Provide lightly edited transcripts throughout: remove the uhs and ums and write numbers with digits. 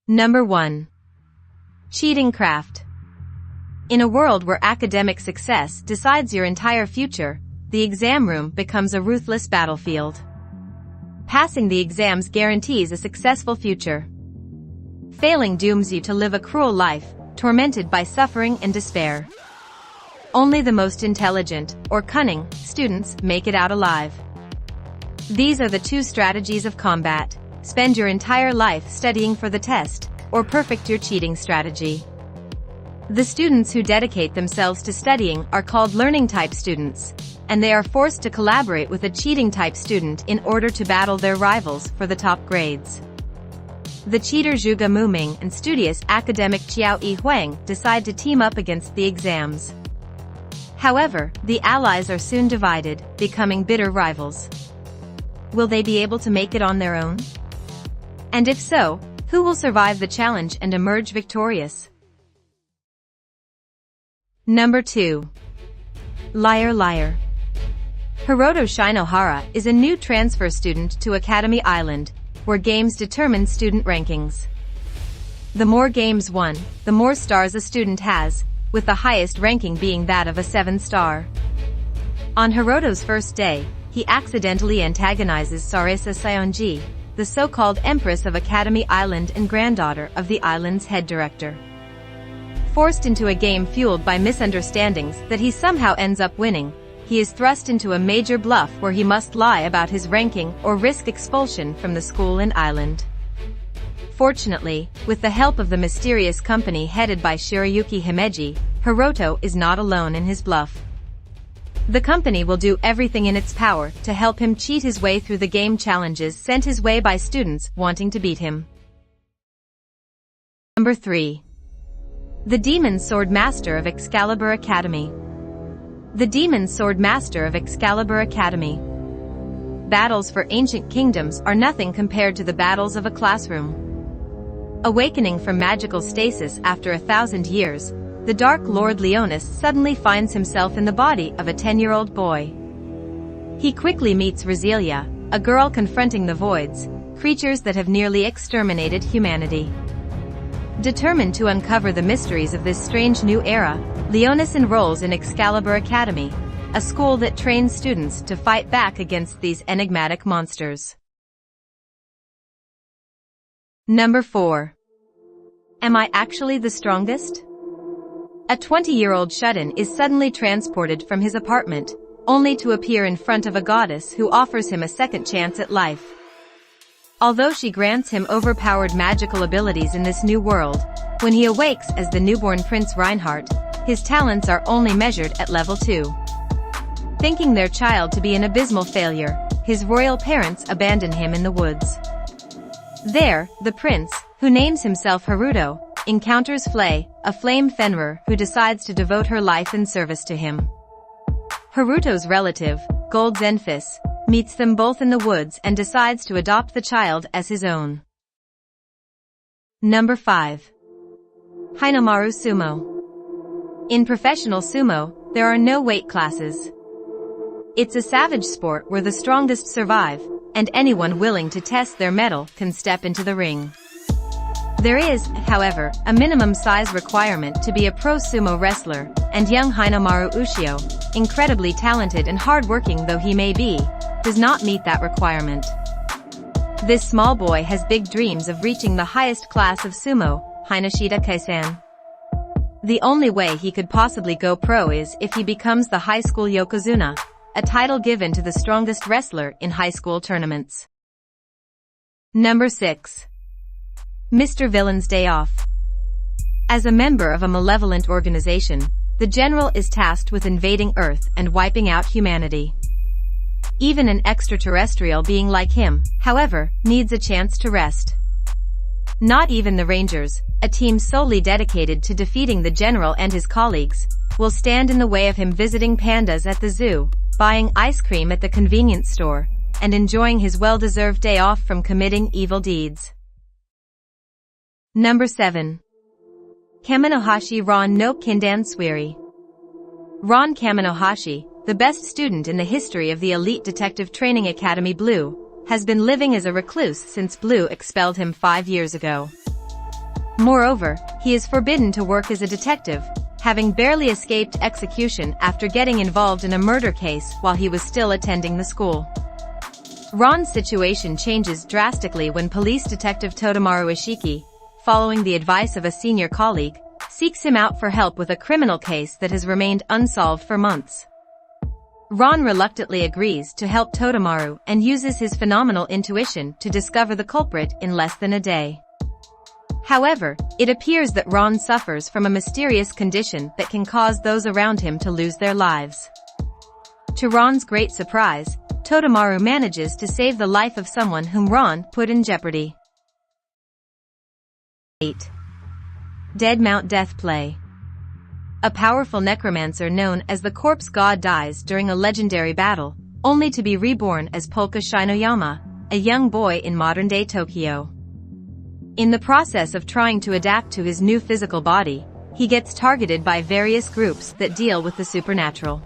Number 1. Cheating craft. In a world where academic success decides your entire future, the exam room becomes a ruthless battlefield. Passing the exams guarantees a successful future. Failing dooms you to live a cruel life, tormented by suffering and despair. Only the most intelligent, or cunning, students make it out alive. These are the two strategies of combat: spend your entire life studying for the test, or perfect your cheating strategy. The students who dedicate themselves to studying are called learning-type students, and they are forced to collaborate with a cheating-type student in order to battle their rivals for the top grades. The cheater Zhuge Muming and studious academic Qiao Yi Huang decide to team up against the exams. However, the allies are soon divided, becoming bitter rivals. Will they be able to make it on their own? And if so, who will survive the challenge and emerge victorious? Number 2. Liar Liar. Hiroto Shinohara is a new transfer student to Academy Island, where games determine student rankings. The more games won, the more stars a student has, with the highest ranking being that of a 7-star. On Hiroto's first day, he accidentally antagonizes Sarisa Sayonji, the so-called Empress of Academy Island and granddaughter of the island's head director. Forced into a game fueled by misunderstandings that he somehow ends up winning, he is thrust into a major bluff where he must lie about his ranking or risk expulsion from the school and island. Fortunately, with the help of the mysterious company headed by Shirayuki Himeji, Hiroto is not alone in his bluff. The company will do everything in its power to help him cheat his way through the game challenges sent his way by students wanting to beat him. Number 3. The Demon Sword Master of Excalibur Academy. The Demon Sword Master of Excalibur Academy. Battles for ancient kingdoms are nothing compared to the battles of a classroom. Awakening from magical stasis after 1,000 years, the Dark Lord Leonis suddenly finds himself in the body of a 10-year-old boy. He quickly meets Roselia, a girl confronting the voids, creatures that have nearly exterminated humanity. Determined to uncover the mysteries of this strange new era, Leonis enrolls in Excalibur Academy, a school that trains students to fight back against these enigmatic monsters. Number 4. Am I actually the strongest? A 20-year-old shut-in is suddenly transported from his apartment, only to appear in front of a goddess who offers him a second chance at life. Although she grants him overpowered magical abilities in this new world, when he awakes as the newborn Prince Reinhardt, his talents are only measured at level 2. Thinking their child to be an abysmal failure, his royal parents abandon him in the woods. There, the prince, who names himself Haruto, encounters Flay, a flame Fenrir who decides to devote her life in service to him. Haruto's relative, Gold Zenfis, meets them both in the woods and decides to adopt the child as his own. Number 5. Hinomaru Sumo. In professional sumo, there are no weight classes. It's a savage sport where the strongest survive, and anyone willing to test their mettle can step into the ring. There is, however, a minimum size requirement to be a pro sumo wrestler, and young Hinomaru Ushio, incredibly talented and hardworking though he may be, does not meet that requirement. This small boy has big dreams of reaching the highest class of sumo, Hinashita Kaisan. The only way he could possibly go pro is if he becomes the high school Yokozuna, a title given to the strongest wrestler in high school tournaments. Number 6. Mr. Villain's Day Off. As a member of a malevolent organization, the general is tasked with invading Earth and wiping out humanity. Even an extraterrestrial being like him, however, needs a chance to rest. Not even the Rangers, a team solely dedicated to defeating the general and his colleagues, will stand in the way of him visiting pandas at the zoo, buying ice cream at the convenience store, and enjoying his well-deserved day off from committing evil deeds. Number 7. Kaminohashi Ron no Kindan Suiri. Ron Kaminohashi, the best student in the history of the elite detective training academy Blue, has been living as a recluse since Blue expelled him 5 years ago. Moreover, he is forbidden to work as a detective, having barely escaped execution after getting involved in a murder case while he was still attending the school. Ron's situation changes drastically when police detective Totemaru Ishiki, following the advice of a senior colleague, seeks him out for help with a criminal case that has remained unsolved for months. Ron reluctantly agrees to help Totemaru and uses his phenomenal intuition to discover the culprit in less than a day. However, it appears that Ron suffers from a mysterious condition that can cause those around him to lose their lives. To Ron's great surprise, Totemaru manages to save the life of someone whom Ron put in jeopardy. 8. Dead Mount Death Play. A powerful necromancer known as the Corpse God dies during a legendary battle, only to be reborn as Polka Shinoyama, a young boy in modern-day Tokyo. In the process of trying to adapt to his new physical body, he gets targeted by various groups that deal with the supernatural.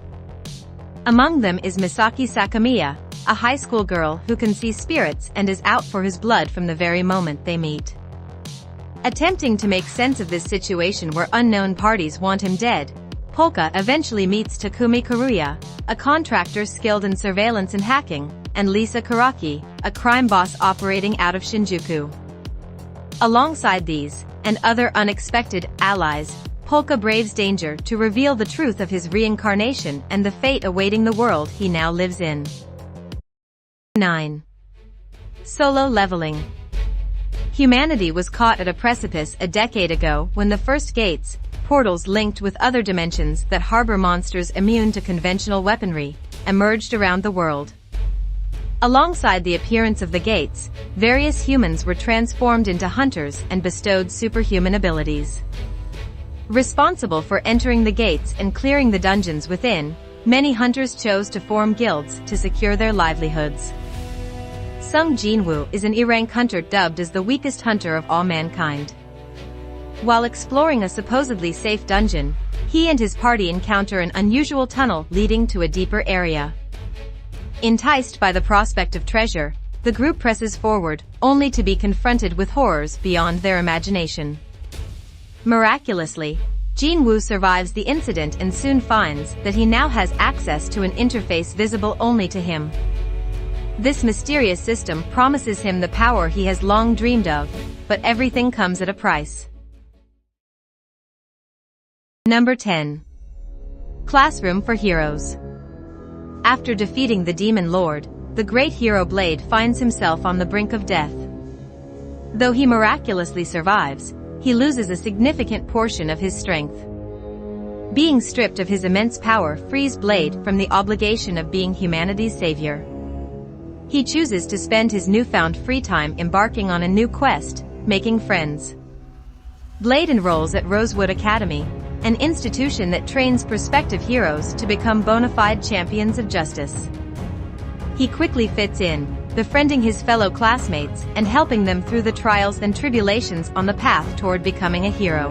Among them is Misaki Sakamiya, a high school girl who can see spirits and is out for his blood from the very moment they meet. Attempting to make sense of this situation where unknown parties want him dead, Polka eventually meets Takumi Karuya, a contractor skilled in surveillance and hacking, and Lisa Karaki, a crime boss operating out of Shinjuku. Alongside these, and other unexpected allies, Polka braves danger to reveal the truth of his reincarnation and the fate awaiting the world he now lives in. 9. Solo Leveling. Humanity was caught at a precipice a decade ago when the first gates, portals linked with other dimensions that harbor monsters immune to conventional weaponry, emerged around the world. Alongside the appearance of the gates, various humans were transformed into hunters and bestowed superhuman abilities. Responsible for entering the gates and clearing the dungeons within, many hunters chose to form guilds to secure their livelihoods. Sung Jinwoo is an E-rank hunter dubbed as the weakest hunter of all mankind. While exploring a supposedly safe dungeon, he and his party encounter an unusual tunnel leading to a deeper area. Enticed by the prospect of treasure, the group presses forward, only to be confronted with horrors beyond their imagination. Miraculously, Jinwoo survives the incident and soon finds that he now has access to an interface visible only to him. This mysterious system promises him the power he has long dreamed of, but everything comes at a price. Number 10. Classroom for Heroes. After defeating the Demon Lord, the great hero Blade finds himself on the brink of death. Though he miraculously survives, he loses a significant portion of his strength. Being stripped of his immense power frees Blade from the obligation of being humanity's savior. He chooses to spend his newfound free time embarking on a new quest, making friends. Blade enrolls at Rosewood Academy, an institution that trains prospective heroes to become bona fide champions of justice. He quickly fits in, befriending his fellow classmates and helping them through the trials and tribulations on the path toward becoming a hero.